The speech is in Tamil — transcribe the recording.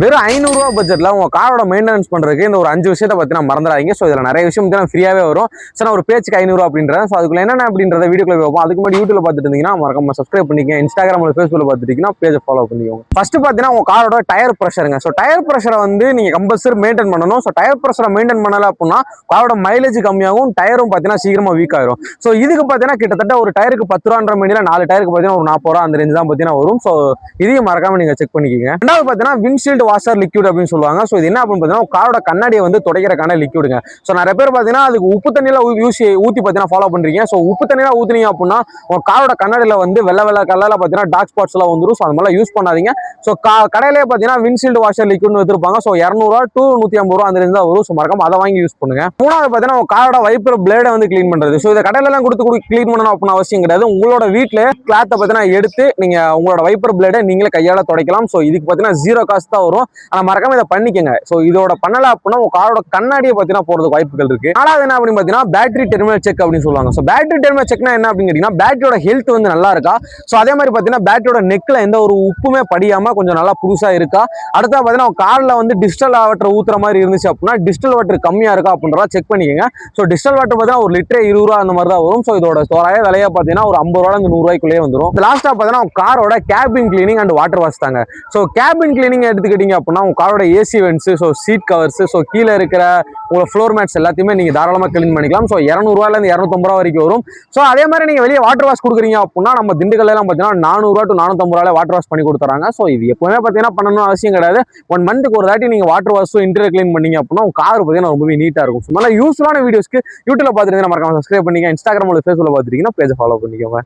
வெறும் 500 ரூபா பட்ஜெட்ல உங்க காரோட மெயின்டெனன்ஸ் பண்றதுக்கு இந்த ஒரு 5 விஷயத்தை பத்தி நான் மறந்துடாதீங்க. ஸோ இதுல நிறைய விஷயம் வந்து ஃப்ரீயாவே வரும். ஸோ நான் ஒரு பேச்சுக்கு 500 ரூபா அப்படின்றேன். ஸோ அதுக்குள்ள என்னென்ன அப்படின்றத வீடியோக்குள்ள வைப்போம். அதுக்கு முன்னாடி யூடியூப்ல பார்த்துட்டு இருந்தீங்கன்னா மறக்காம சப்ஸ்கிரைப் பண்ணிக்கங்க. இன்ஸ்டாகிராம்ல ஃபேஸ்புக்ல பார்த்துட்டீங்கன்னா பேஜை ஃபாலோ பண்ணிக்கோங்க. ஃபர்ஸ்ட் பார்த்தீங்கன்னா உங்க காரோட டயர் ப்ரெஷருங்க. ஸோ டயர் ப்ரெஷரை வந்து நீங்க கம்பல்சரி மெயின்டைன் பண்ணணும். ஸோ டயர் ப்ரெஷரை மெயின்டைன் பண்ணல அப்படின்னா காரோட மைலேஜ் கம்மியாகும், டயரும் பார்த்தீங்கன்னா சீக்கிரமா வீக் ஆயிரும். ஸோ இதுக்கு பார்த்தீங்கன்னா கிட்டத்தட்ட ஒரு டயருக்கு 10 ரூபான்ற மணியில 4 டயருக்கு பார்த்தீங்கன்னா ஒரு 40 ரூபா அந்த ரேஞ்ச் தான் பார்த்தீங்கன்னா வரும். ஸோ இதையும் மறக்காம நீங்க செக் பண்ணிக்கோங்க. ரெண்டாவது பார்த்தீங்கன்னா விண்ட்ஷீல்டு வாஷர் லிக்விட் அப்படின்னு சொல்லுவாங்க. ஸோ இது என்ன அப்படின்னு பார்த்தீங்கன்னா காரோட கண்ணாடியை வந்து துடைக்கிறக்கான லிக்விடுங்க. ஸோ நிறைய பேர் பார்த்தீங்கன்னா அதுக்கு உப்பு தண்ணியில ஊற்றி பார்த்தீங்கன்னா ஃபாலோ பண்றீங்க. ஸோ உப்பு தண்ணியில ஊத்துனீங்க அப்படின்னா உங்க காரோட கண்ணாடியில வந்து வெள்ளை கலர்ல பார்த்தீங்கன்னா டார்க் ஸ்பாட்ஸ் எல்லாம் வந்துடும். ஸோ அது மாதிரி யூஸ் பண்ணாதீங்க. ஸோ கடையிலேயே பார்த்தீங்கன்னா விண்ட்ஷீல்டு வாஷர் லிக்விட்னு வச்சிருப்பாங்க. ஸோ 200 to 150 ரூபா அந்த ரேஞ்ச் தான் வரும். ஸோ மறக்காம அதை வாங்கி யூஸ் பண்ணுங்க. மூணாவது பார்த்தீங்கன்னா உங்க காரோட வைப்பர் பிளேடை வந்து கிளீன் பண்றது. ஸோ இதை கடையில எல்லாம் கொடுத்து கிளீன் பண்ணணும் அப்படின்னு அவசியம் கிடையாது. உங்களோட வீட்டில் கிளாத்தை பார்த்தீங்கன்னா எடுத்து நீங்க உங்களோட வைப்பர் பிளேடை நீங்களே கையால துடைக்கலாம். ஸோ இதுக்கு பார்த்தீங்கன்னா 0 காசு தான் வரும். ஆனா மறக்காம இதை பண்ணிக்கங்க. ஸோ இதோட பண்ணல அப்படின்னா உங்க காரோட கண்ணாடியை பார்த்தீங்கன்னா போறதுக்கு வாய்ப்புகள் இருக்கு. நாலாவது என்ன அப்படின்னு பார்த்தீங்கன்னா பேட்டரி டெர்மினல் செக் அப்படின்னு சொல்லுவாங்க. ஸோ பேட்டரி டெர்மினல் செக்னா என்ன அப்படின்னு கேட்டீங்கன்னா பேட்டரியோட ஹெல்த் வந்து நல்லா இருக்கா. ஸோ அதே மாதிரி பார்த்தீங்கன்னா பேட்டரியோட நெக்ல எந்த ஒரு உப்புமே படியாம கொஞ்சம் நல்லா புதுசா இருக்கா. அடுத்தா பார்த்தீங்கன்னா கார்ல வந்து டிஸ்டல் வாட்டர் ஊத்துற மாதிரி இருந்துச்சு அப்படின்னா டிஸ்டல் வாட்டர் கம்மியா இருக்கா அப்படின்றத செக் பண்ணிக்கங்க. ஸோ டிஸ்டல் வாட்டர் பார்த்தீங்கன்னா ஒரு லிட்டரே 20 ரூபா அந்த மாதிரி தான் வரும். ஸோ இதோட தோராய விலையா பார்த்தீங்கன்னா ஒரு 50 ரூபாய் 100 ரூபாய்க்குள்ளே வந்துடும். லாஸ்டா பார்த்தீங்கன்னா காரோட cabin cleaning and water wash தாங்க. ஸோ கேபின் கிளீனிங் எடுத்துக்கிட்டீங்க அப்படின்னா உங்க காரோட AC vents, so seat covers, so கீழே இருக்கிற உங்களோட ஃப்ளோர் மேட்ஸ் எல்லாத்தையுமே நீங்க தாராளமாக கிளீன் பண்ணிக்கலாம். ஸோ 200 ரூபாயிலிருந்து 250 ரூபா வரைக்கும் வரும். ஸோ அதே மாதிரி நீங்க வெளியே வாட்டர் வாஷ் கொடுக்குறீங்க அப்படின்னா நம்ம திண்டுக்கல்ல எல்லாம் பார்த்தீங்கன்னா 400 ரூபா to 450 ரூபாய் வாட்டர் வாஷ் பண்ணி கொடுத்துறாங்க. ஸோ இது எப்பவுமே பார்த்தீங்கன்னா பண்ணணும் அவசியம் கிடையாது. 1 மந்த்துக்கு ஒரு தாட்டி நீங்க வாட்டர் வாஷ் இன்டீரியர் கிளீன் பண்ணீங்க அப்படின்னா உங்க கார் பார்த்தீங்கன்னா ரொம்பவே நீட்டா இருக்கும். ஸோ நல்லா யூஸ்ஃபுல்லான வீடியோஸ்க்கு யூடியூப்ல பார்த்துட்டு மறக்காம சப்ஸ்கிரைப் பண்ணிக்க. இன்ஸ்டாகிராம்ல ஃபேஸ்புக்ல பார்த்துட்டீங்கன்னா பேஜை ஃபாலோ பண்ணிக்கோங்க.